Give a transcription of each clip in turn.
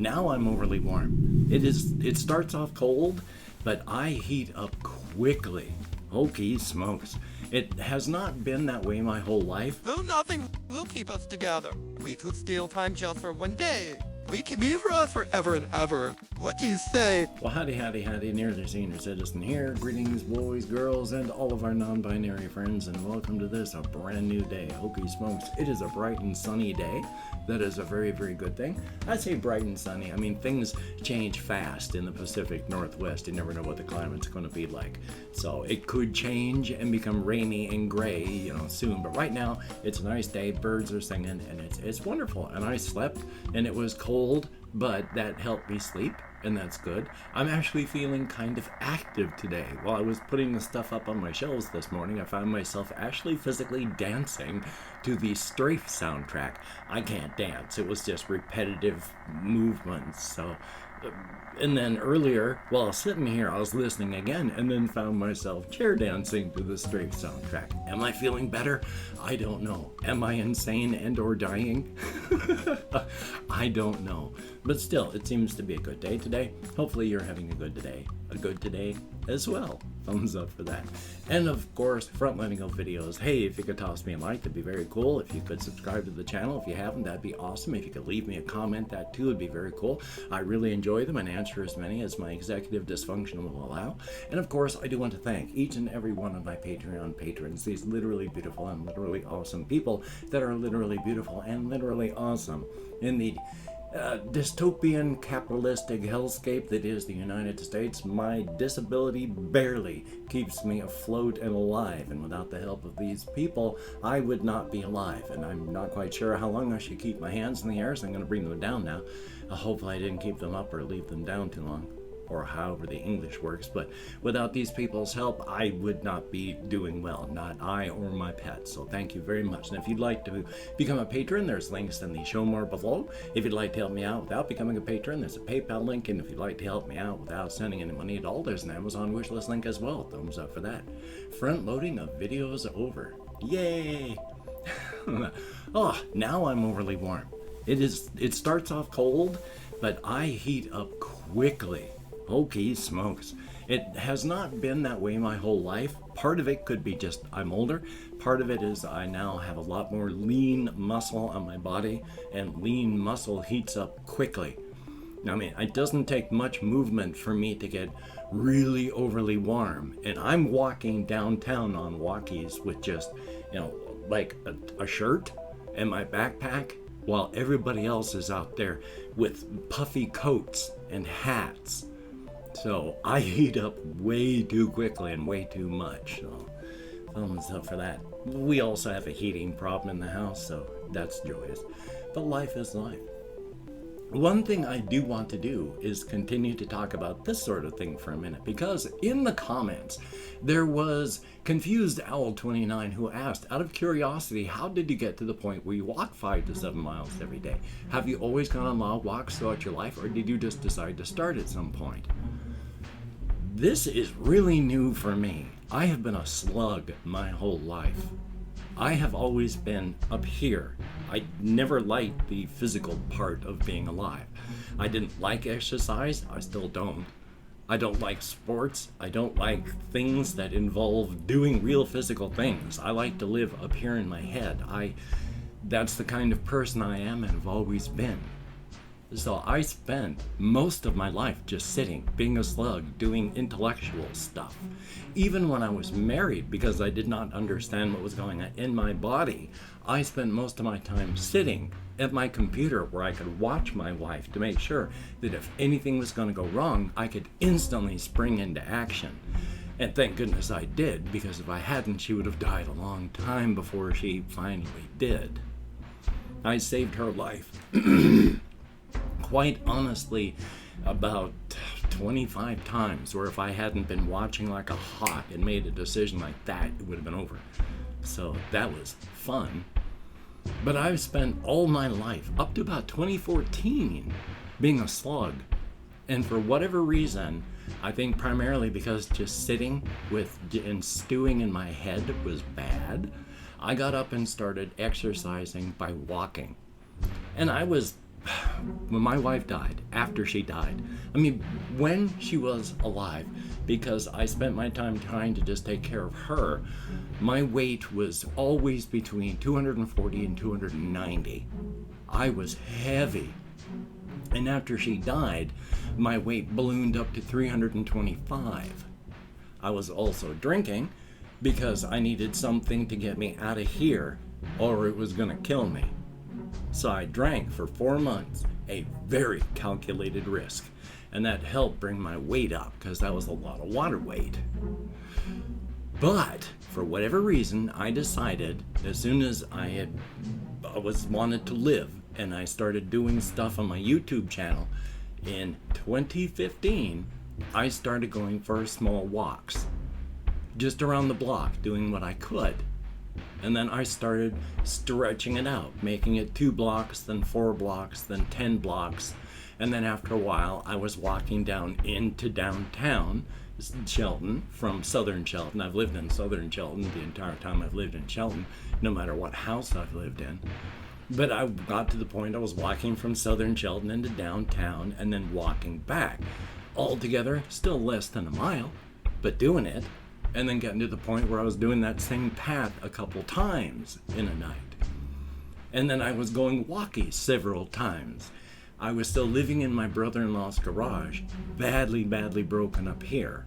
now I'm overly warm. It starts off cold, but I heat up quickly. Holy smokes. It has not been that way my whole life. Though nothing will keep us together. We could steal time just for one day. We can be friends forever and ever. What do you say? Well, howdy, nearly senior citizen here. Greetings, boys, girls, and all of our non-binary friends, and welcome to this, a brand new day. Holy smokes, it is a bright and sunny day. That is a very, very good thing. I say bright and sunny. I mean, things change fast in the Pacific Northwest. You never know what the climate's going to be like. So it could change and become rainy and gray, soon. But right now, it's a nice day. Birds are singing, and it's wonderful. And I slept, and it was cold, but that helped me sleep, and that's good. I'm actually feeling kind of active today. While I was putting the stuff up on my shelves this morning, I found myself actually physically dancing to the Strafe soundtrack. I can't dance. It was just repetitive movements. So, and then earlier, while I was sitting here, I was listening again and then found myself chair dancing to the Strafe soundtrack. Am I feeling better? I don't know. Am I insane and or dying? I don't know. But still, it seems to be a good day today. Hopefully you're having a good today as well. Thumbs up for that. And of course, frontlining of videos. Hey, if you could toss me a like, that'd be very cool. If you could subscribe to the channel, if you haven't, that'd be awesome. If you could leave me a comment, that too would be very cool. I really enjoy them and answer as many as my executive dysfunction will allow. And of course, I do want to thank each and every one of my Patreon patrons, these literally beautiful and literally awesome people that are literally beautiful and literally awesome in the dystopian capitalistic hellscape that is the United States. My disability barely keeps me afloat and alive, and without the help of these people, I would not be alive. And I'm not quite sure how long I should keep my hands in the air, so I'm going to bring them down now. Hopefully I didn't keep them up or leave them down too long, or however the English works. But without these people's help, I would not be doing well, not I or my pets. So thank you very much. And if you'd like to become a patron, there's links in the show more below. If you'd like to help me out without becoming a patron, there's a PayPal link. And if you'd like to help me out without sending any money at all, there's an Amazon wishlist link as well. Thumbs up for that. Front loading of videos over. Yay! Oh, now I'm overly warm. It starts off cold, but I heat up quickly. Holy smokes. It has not been that way my whole life. Part of it could be just I'm older. Part of it is I now have a lot more lean muscle on my body, and lean muscle heats up quickly. I mean, it doesn't take much movement for me to get really overly warm. And I'm walking downtown on Walkies with just, like a shirt and my backpack, while everybody else is out there with puffy coats and hats. So I heat up way too quickly and way too much. So thumbs up for that. We also have a heating problem in the house, so that's joyous. But life is life. One thing I do want to do is continue to talk about this sort of thing for a minute, because in the comments there was Confused Owl 29 who asked, out of curiosity, how did you get to the point where you walk 5 to 7 miles every day? Have you always gone on long walks throughout your life, or did you just decide to start at some point? This is really new for me. I have been a slug my whole life. I have always been up here. I never liked the physical part of being alive. I didn't like exercise. I still don't. I don't like sports. I don't like things that involve doing real physical things. I like to live up here in my head. That's the kind of person I am and have always been. So I spent most of my life just sitting, being a slug, doing intellectual stuff. Even when I was married, because I did not understand what was going on in my body, I spent most of my time sitting at my computer where I could watch my wife to make sure that if anything was going to go wrong, I could instantly spring into action. And thank goodness I did, because if I hadn't, she would have died a long time before she finally did. I saved her life. Quite honestly, about 25 times, where if I hadn't been watching like a hawk and made a decision like that, it would have been over. So that was fun. But I've spent all my life, up to about 2014, being a slug. And for whatever reason, I think primarily because just sitting and stewing in my head was bad, I got up and started exercising by walking. And I was when my wife died, after she died, I mean, when she was alive, because I spent my time trying to just take care of her, my weight was always between 240 and 290. I was heavy. And after she died, my weight ballooned up to 325. I was also drinking because I needed something to get me out of here or it was gonna kill me. So I drank for 4 months, a very calculated risk, and that helped bring my weight up because that was a lot of water weight. But for whatever reason, I decided as soon as I wanted to live, and I started doing stuff on my YouTube channel in 2015, I started going for small walks, just around the block, doing what I could. And then I started stretching it out, making it 2 blocks, then 4 blocks, then 10 blocks. And then after a while, I was walking down into downtown Shelton from southern Shelton. I've lived in southern Shelton the entire time I've lived in Shelton, no matter what house I've lived in. But I got to the point I was walking from southern Shelton into downtown and then walking back. Altogether, still less than a mile, but doing it. And then getting to the point where I was doing that same path a couple times in a night. And then I was going Walkies several times. I was still living in my brother-in-law's garage, badly broken up here.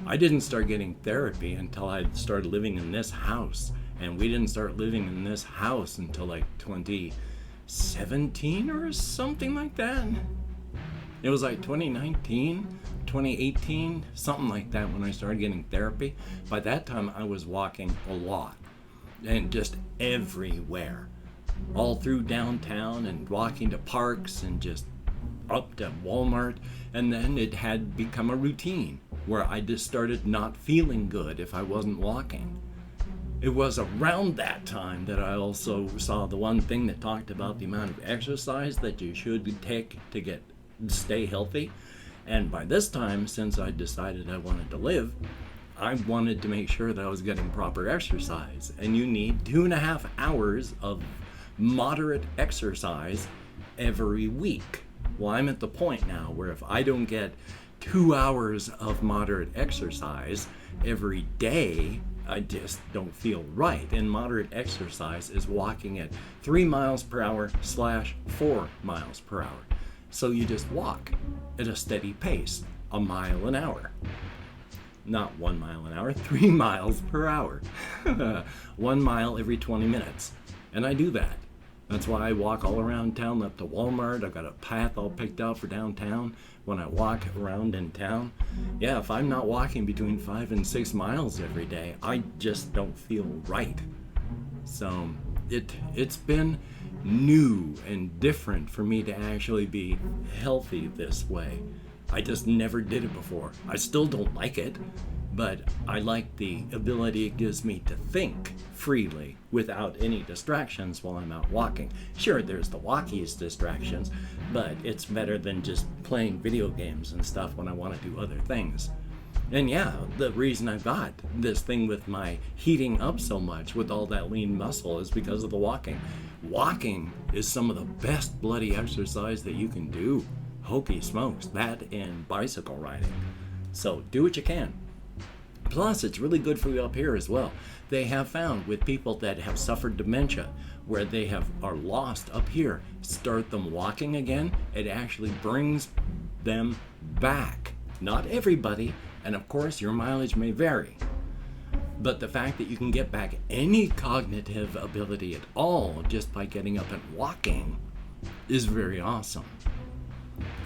I didn't start getting therapy until I started living in this house. And we didn't start living in this house until like 2017 or something like that. It was like 2019, 2018, something like that when I started getting therapy. By that time, I was walking a lot and just everywhere, all through downtown and walking to parks and just up to Walmart. And then it had become a routine where I just started not feeling good if I wasn't walking. It was around that time that I also saw the one thing that talked about the amount of exercise that you should take to stay healthy. And by this time, since I decided I wanted to live, I wanted to make sure that I was getting proper exercise. And you need 2.5 hours of moderate exercise every week. Well, I'm at the point now where if I don't get 2 hours of moderate exercise every day, I just don't feel right. And moderate exercise is walking at 3 miles per hour / 4 miles per hour. So you just walk at a steady pace, a mile an hour. Not 1 mile an hour, 3 miles per hour. 1 mile every 20 minutes. And I do that. That's why I walk all around town up to Walmart. I've got a path all picked out for downtown when I walk around in town. Yeah, if I'm not walking between 5 and 6 miles every day, I just don't feel right. So it's been new and different for me to actually be healthy this way. I just never did it before. I still don't like it, but I like the ability it gives me to think freely without any distractions while I'm out walking. Sure, there's the Walkies distractions, but it's better than just playing video games and stuff when I want to do other things. And yeah, the reason I got this thing with my heating up so much with all that lean muscle is because of the walking. Walking is some of the best bloody exercise that you can do. Hokey smokes, that and bicycle riding. So do what you can. Plus, it's really good for you up here as well. They have found with people that have suffered dementia, where they are lost up here, start them walking again, it actually brings them back. Not everybody, and of course your mileage may vary. But the fact that you can get back any cognitive ability at all just by getting up and walking is very awesome.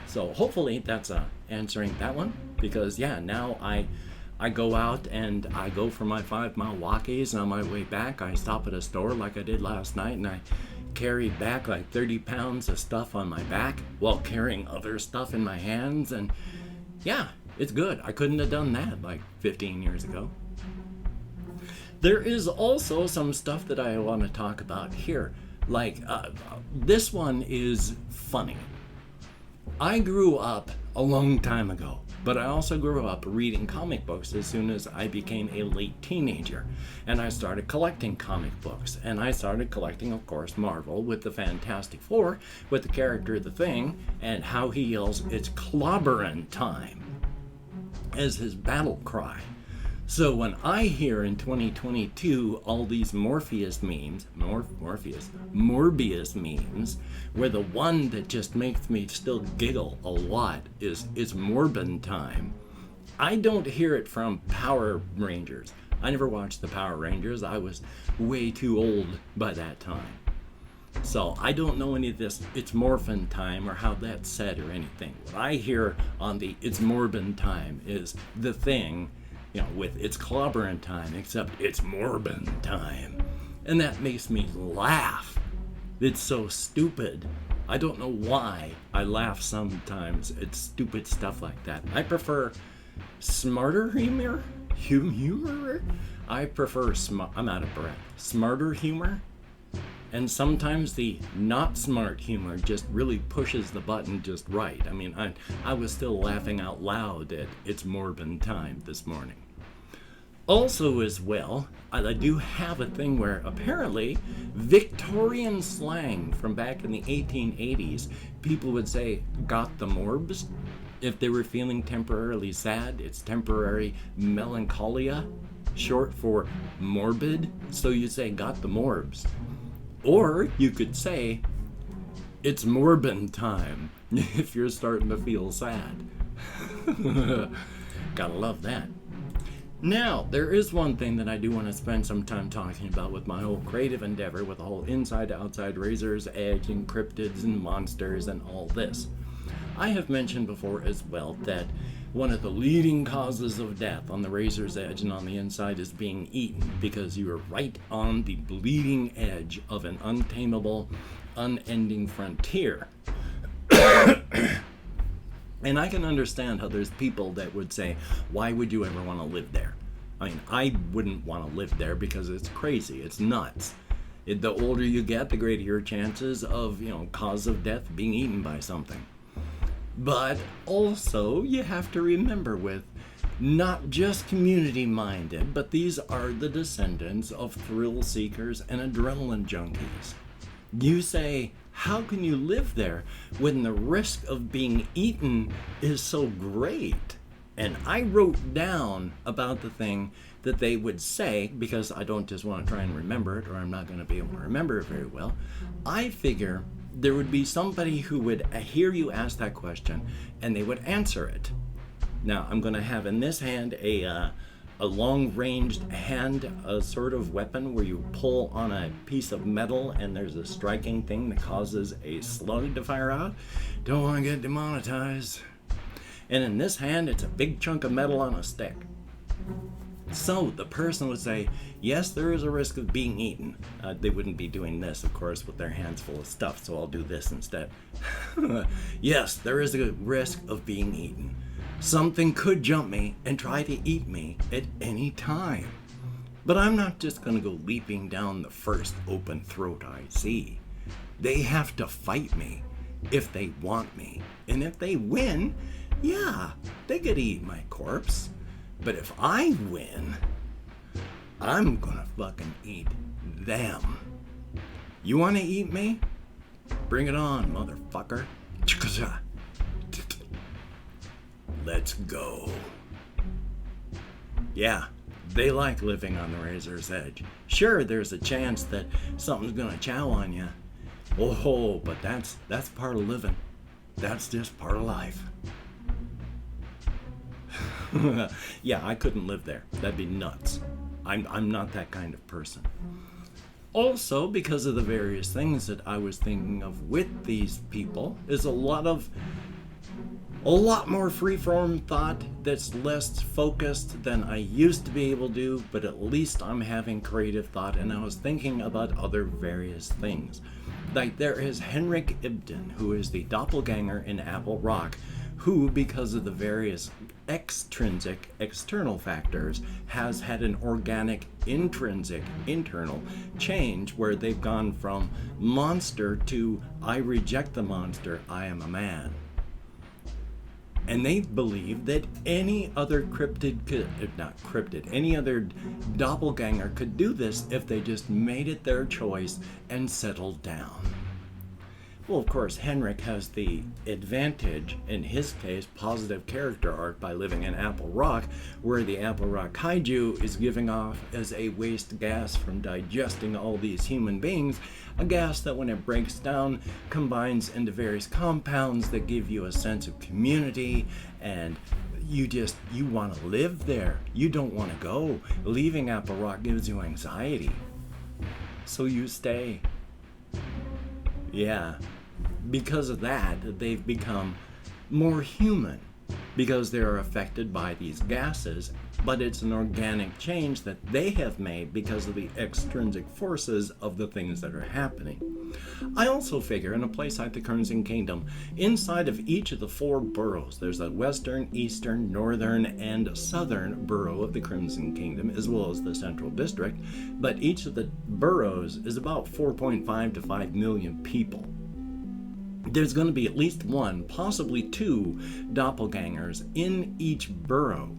So hopefully that's answering that one, because yeah, now I go out and I go for my 5-mile walkies, and on my way back I stop at a store like I did last night, and I carried back like 30 pounds of stuff on my back while carrying other stuff in my hands, and yeah, it's good. I couldn't have done that like 15 years ago. There is also some stuff that I want to talk about here. Like, this one is funny. I grew up a long time ago But I also grew up reading comic books as soon as I became a late teenager. And I started collecting comic books. And I started collecting, of course, Marvel with the Fantastic Four, with the character The Thing, and how he yells, "It's clobberin' time," as his battle cry. So when I hear in 2022 all these Morbius memes, where the one that just makes me still giggle a lot is "It's Morbin time," I don't hear it from Power Rangers. I never watched the Power Rangers. I was way too old by that time. So I don't know any of this "It's Morphin time" or how that's said or anything. What I hear on the "It's Morbin time" is The Thing, with "It's clobberin' time," except "It's Morbin time." And that makes me laugh. It's so stupid. I don't know why I laugh sometimes at stupid stuff like that. I prefer smarter humor. I prefer I'm out of breath. Smarter humor. And sometimes the not smart humor just really pushes the button just right. I mean, I was still laughing out loud at "It's Morbin time" this morning. Also as well, I do have a thing where apparently Victorian slang from back in the 1880s, people would say "got the morbs." If they were feeling temporarily sad, it's temporary melancholia, short for morbid. So you say "got the morbs." Or you could say "It's Morbin time" if you're starting to feel sad. Gotta love that. Now, there is one thing that I do want to spend some time talking about with my whole creative endeavor, with the whole inside-outside razor's edge and cryptids and monsters and all this. I have mentioned before as well that one of the leading causes of death on the razor's edge and on the inside is being eaten, because you are right on the bleeding edge of an untamable, unending frontier. And I can understand how there's people that would say, why would you ever want to live there? I mean, I wouldn't want to live there because it's crazy. It's nuts. The older you get, the greater your chances of, cause of death being eaten by something. But also, you have to remember with not just community-minded, but these are the descendants of thrill seekers and adrenaline junkies. You say, how can you live there when the risk of being eaten is so great? And I wrote down about the thing that they would say, because I don't just want to try and remember it, or I'm not going to be able to remember it very well. I figure there would be somebody who would hear you ask that question, and they would answer it. Now, I'm going to have in this hand a long-ranged hand, a sort of weapon where you pull on a piece of metal and there's a striking thing that causes a slug to fire out. Don't want to get demonetized. And in this hand, it's a big chunk of metal on a stick. So the person would say, yes, there is a risk of being eaten. They wouldn't be doing this, of course, with their hands full of stuff, so I'll do this instead. Yes, there is a risk of being eaten. Something could jump me and try to eat me at any time. But I'm not just going to go leaping down the first open throat I see. They have to fight me if they want me. And if they win, yeah, they could eat my corpse. But if I win, I'm going to fucking eat them. You want to eat me? Bring it on, motherfucker. Let's go. Yeah, they like living on the razor's edge. Sure, there's a chance that something's gonna chow on you. Oh, but that's part of living. That's just part of life. Yeah, I couldn't live there. That'd be nuts. I'm not that kind of person. Also, because of the various things that I was thinking of with these people, is a lot more freeform thought that's less focused than I used to be able to do, but at least I'm having creative thought, and I was thinking about other various things. Like there is Henrik Ibsen, who is the doppelganger in Apple Rock, who, because of the various extrinsic, external factors, has had an organic, intrinsic, internal change where they've gone from monster to I reject the monster, I am a man. And they believe that any other any other doppelganger could do this if they just made it their choice and settled down. Well, of course, Henrik has the advantage, in his case, positive character arc by living in Apple Rock, where the Apple Rock kaiju is giving off as a waste gas from digesting all these human beings, a gas that when it breaks down combines into various compounds that give you a sense of community, and you want to live there. You don't want to go. Leaving Apple Rock gives you anxiety. So you stay. Yeah. Because of that, they've become more human because they're affected by these gases, but it's an organic change that they have made because of the extrinsic forces of the things that are happening. I also figure in a place like the Crimson Kingdom, inside of each of the 4 boroughs, there's a western, eastern, northern, and southern borough of the Crimson Kingdom, as well as the central district, but each of the boroughs is about 4.5 to 5 million people. There's going to be at least 1, possibly 2 doppelgangers in each borough.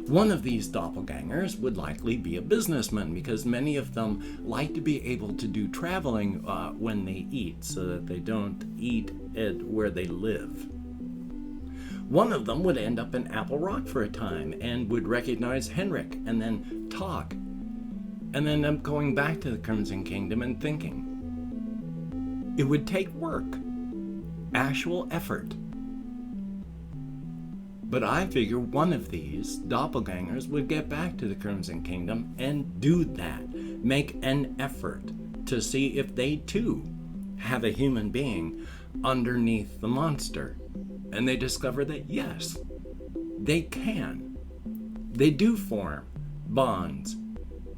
One of these doppelgangers would likely be a businessman because many of them like to be able to do traveling when they eat so that they don't eat at where they live. One of them would end up in Apple Rock for a time and would recognize Henrik and then talk, and then end up going back to the Crimson Kingdom and thinking. It would take work, actual effort. But I figure one of these doppelgangers would get back to the Crimson Kingdom and do that, make an effort to see if they too have a human being underneath the monster. And they discover that yes, they can. They do form bonds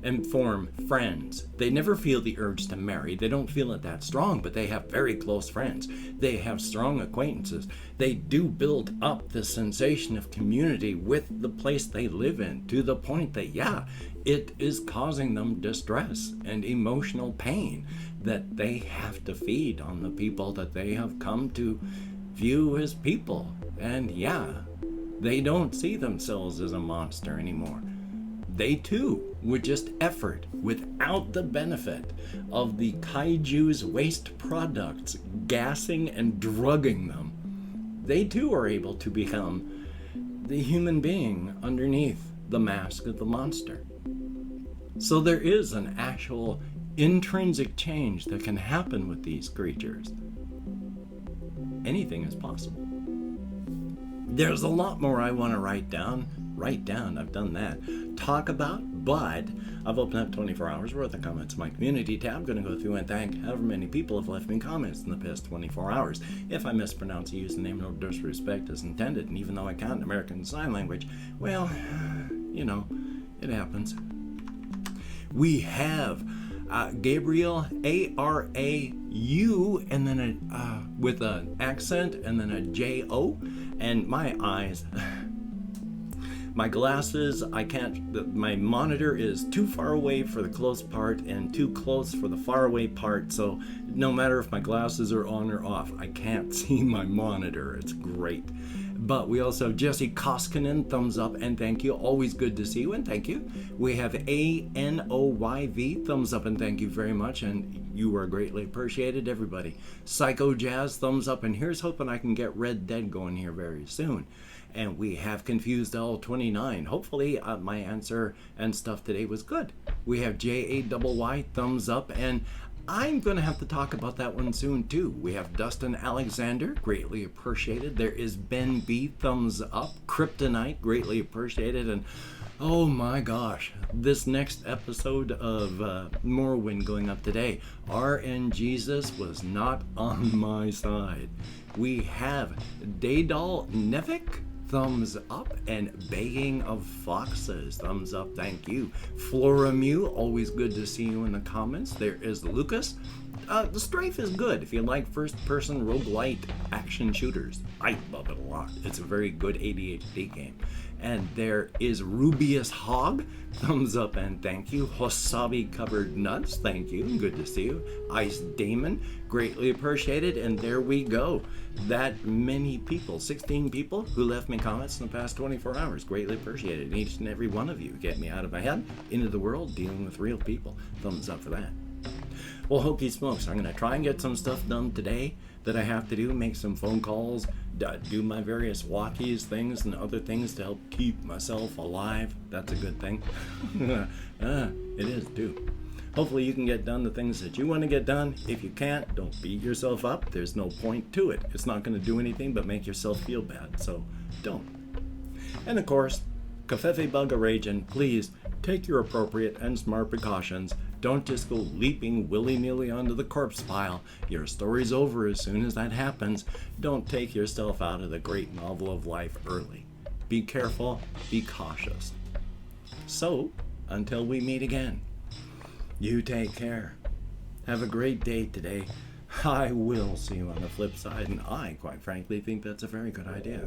and form friends. They never feel the urge to marry. They don't feel it that strong, but they have very close friends. They have strong acquaintances. They do build up the sensation of community with the place they live in, to the point that, yeah, it is causing them distress and emotional pain that they have to feed on the people that they have come to view as people. And yeah, they don't see themselves as a monster anymore. They too would just effort without the benefit of the kaiju's waste products gassing and drugging them. They too are able to become the human being underneath the mask of the monster. So there is an actual intrinsic change that can happen with these creatures. Anything is possible. There's a lot more I want to write down, I've done that, talk about, but I've opened up 24 hours worth of comments in my community tab. I'm going to go through and thank however many people have left me comments in the past 24 hours. If I mispronounce a username, no disrespect is intended, and even though I can't American Sign Language, well, you know, it happens. We have Gabriel, A-R-A-U, and then with an accent, and then a J-O, and my eyes... My glasses, my monitor is too far away for the close part and too close for the far away part, so no matter if my glasses are on or off, I can't see my monitor. It's great. But we also have Jesse Koskinen, thumbs up, and thank you. Always good to see you, and thank you. We have A-N-O-Y-V, thumbs up, and thank you very much, and you are greatly appreciated, everybody. Psycho Jazz, thumbs up, and here's hoping I can get Red Dead going here very soon. And we have Confused L29. Hopefully my answer and stuff today was good. We have J-A-Y-Y, thumbs up, and I'm going to have to talk about that one soon too. We have Dustin Alexander, greatly appreciated. There is Ben B, thumbs up. Kryptonite, greatly appreciated. And oh my gosh, this next episode of Morbin going up today, RN Jesus was not on my side. We have Daedal Nevik, thumbs up, and Begging of Foxes, thumbs up, thank you. Flora Mew, always good to see you in the comments. There is Lucas, The Strife is good if you like first-person roguelite action shooters. I love it a lot. It's a very good ADHD game. And there is Rubius Hog. Thumbs up and thank you. Wasabi Covered Nuts, thank you. Good to see you. Ice Damon, greatly appreciated. And there we go. That many people, 16 people who left me comments in the past 24 hours. Greatly appreciated. Each and every one of you get me out of my head, into the world, dealing with real people. Thumbs up for that. Well, hokey smokes, I'm going to try and get some stuff done today that I have to do, make some phone calls, do my various Walkies things and other things to help keep myself alive. That's a good thing. It is too. Hopefully you can get done the things that you want to get done. If you can't, don't beat yourself up. There's no point to it. It's not going to do anything but make yourself feel bad, so don't. And of course, Covfefe Bug Ragin', please take your appropriate and smart precautions. Don't just go leaping willy-nilly onto the corpse pile. Your story's over as soon as that happens. Don't take yourself out of the great novel of life early. Be careful, be cautious. So, until we meet again, you take care. Have a great day today. I will see you on the flip side, and I, quite frankly, think that's a very good idea.